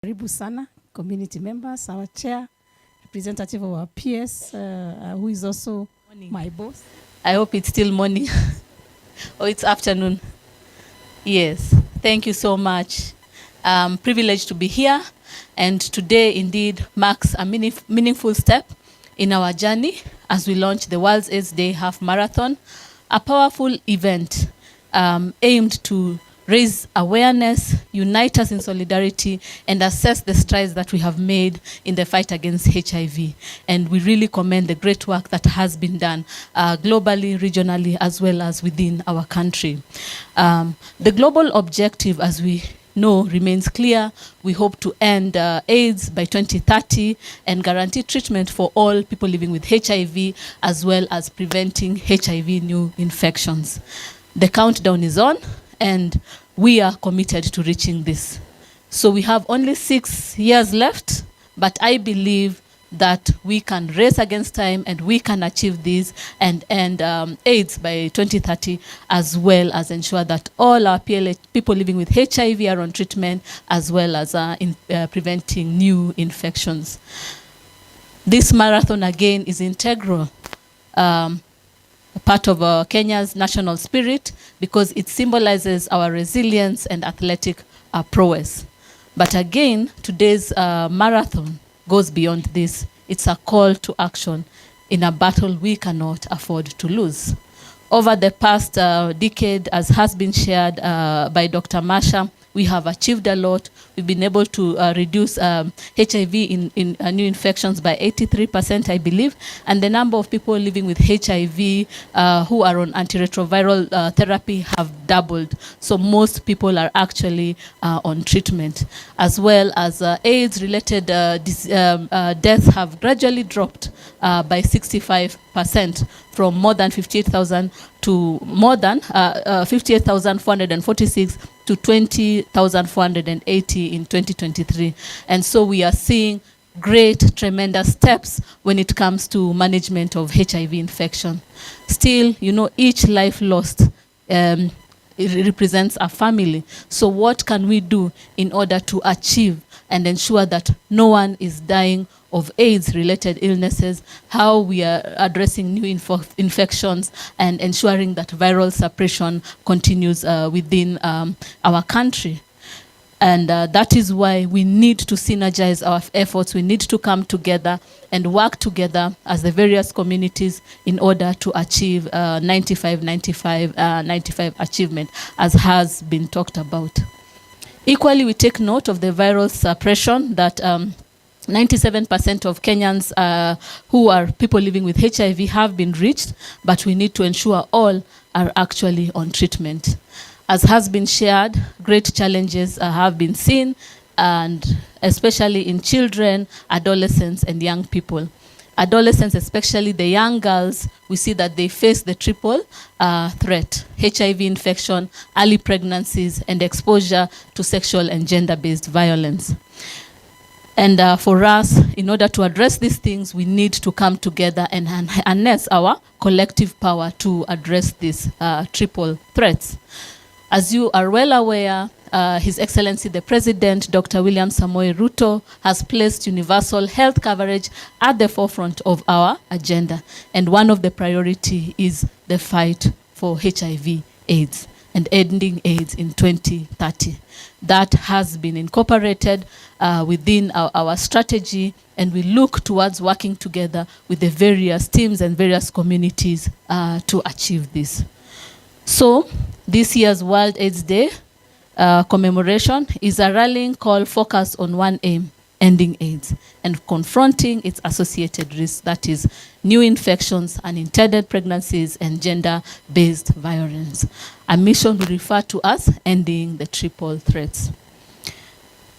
Karibu sana, community members, our chair, representative of our PS, who is also my boss. I hope it's still morning or it's afternoon. Yes, thank you so much. I'm privileged to be here, and today indeed marks a meaningful step in our journey as we launch the World AIDS Day Half Marathon, a powerful event aimed to raise awareness, unite us in solidarity, and assess the strides that we have made in the fight against HIV. And we really commend the great work that has been done globally, regionally, as well as within our country. The global objective, as we know, remains clear. We hope to end AIDS by 2030 and guarantee treatment for all people living with HIV, as well as preventing HIV new infections. The countdown is on, and we are committed to reaching this. So we have only 6 years left, but I believe that we can race against time and we can achieve this and end AIDS by 2030, as well as ensure that all our people living with HIV are on treatment, as well as preventing new infections. This marathon again is integral. Part of Kenya's national spirit, because it symbolizes our resilience and athletic prowess. But again, today's marathon goes beyond this. It's a call to action in a battle we cannot afford to lose. Over the past decade, as has been shared by Dr. Masha, we have achieved a lot. We've been able to reduce HIV in new infections by 83%, I believe. And the number of people living with HIV who are on antiretroviral therapy have doubled. So most people are actually on treatment. As well as AIDS-related deaths have gradually dropped by 65%, from more than 58,000 to more than 58,446 to 20,480 in 2023. And so we are seeing great, tremendous steps when it comes to management of HIV infection. Still, you know, each life lost it represents a family. So what can we do in order to achieve and ensure that no one is dying of AIDS-related illnesses, how we are addressing new infections, and ensuring that viral suppression continues within our country. And that is why we need to synergize our efforts. We need to come together and work together as the various communities in order to achieve 95 achievement, as has been talked about. Equally, we take note of the viral suppression that 97% of Kenyans who are people living with HIV have been reached, but we need to ensure all are actually on treatment. As has been shared, great challenges have been seen, and especially in children, adolescents, and young people. Adolescents, especially the young girls, we see that they face the triple threat: HIV infection, early pregnancies, and exposure to sexual and gender-based violence. And for us, in order to address these things, we need to come together and harness our collective power to address these triple threats. As you are well aware, His Excellency the President, Dr. William Samoei Ruto, has placed universal health coverage at the forefront of our agenda. And one of the priority is the fight for HIV/AIDS and ending AIDS in 2030. That has been incorporated within our strategy, and we look towards working together with the various teams and various communities to achieve this. So this year's World AIDS Day commemoration is a rallying call focused on one aim: ending AIDS and confronting its associated risks, that is new infections, unintended pregnancies, and gender-based violence. A mission we refer to as ending the triple threats.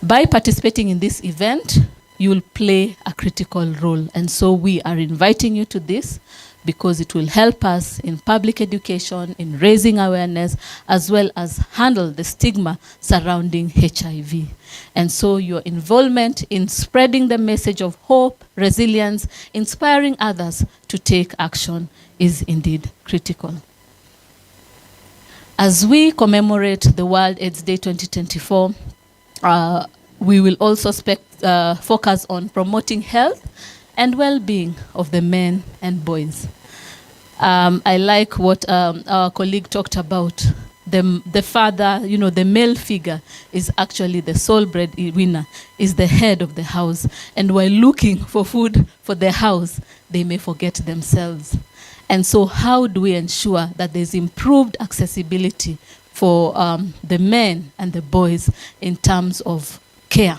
By participating in this event, you will play a critical role, and so we are inviting you to this because it will help us in public education, in raising awareness, as well as handle the stigma surrounding HIV. And so your involvement in spreading the message of hope, resilience, inspiring others to take action is indeed critical. As we commemorate the World AIDS Day 2024, we will also focus on promoting health and well-being of the men and boys. I like what our colleague talked about. The father, the male figure is actually the sole breadwinner, is the head of the house. And while looking for food for the house, they may forget themselves. And so how do we ensure that there's improved accessibility for the men and the boys in terms of care,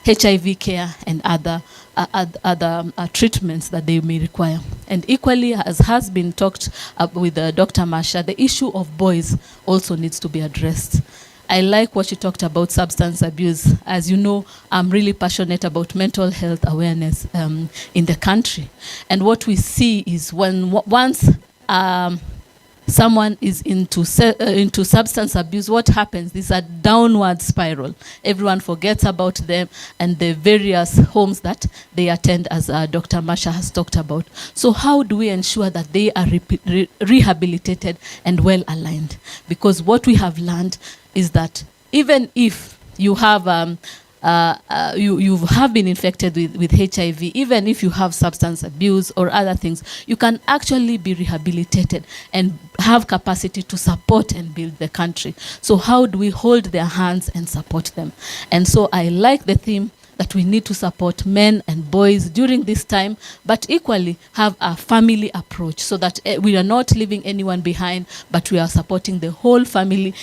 HIV care and other treatments that they may require? And equally, as has been talked with Dr. Marsha, the issue of boys also needs to be addressed. I like what she talked about substance abuse. As you know, I'm really passionate about mental health awareness in the country. And what we see is once someone is into substance abuse, what happens? There's a downward spiral. Everyone forgets about them and the various homes that they attend, as Dr. Marsha has talked about. So how do we ensure that they are rehabilitated and well aligned? Because what we have learned is that even if you have you have been infected with HIV, even if you have substance abuse or other things, you can actually be rehabilitated and have capacity to support and build the country. So how do we hold their hands and support them? And so I like the theme that we need to support men and boys during this time, but equally have a family approach so that we are not leaving anyone behind, but we are supporting the whole family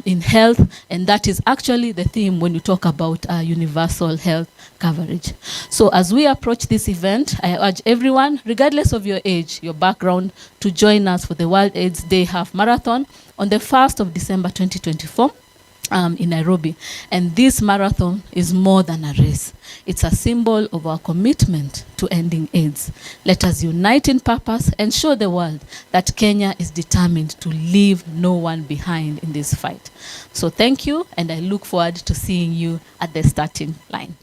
in health. And that is actually the theme when you talk about universal health coverage. So as we approach this event, I urge everyone, regardless of your age, your background, to join us for the World AIDS Day Half Marathon on the 1st of December 2024. In Nairobi. And this marathon is more than a race. It's a symbol of our commitment to ending AIDS. Let us unite in purpose and show the world that Kenya is determined to leave no one behind in this fight. So thank you, and I look forward to seeing you at the starting line.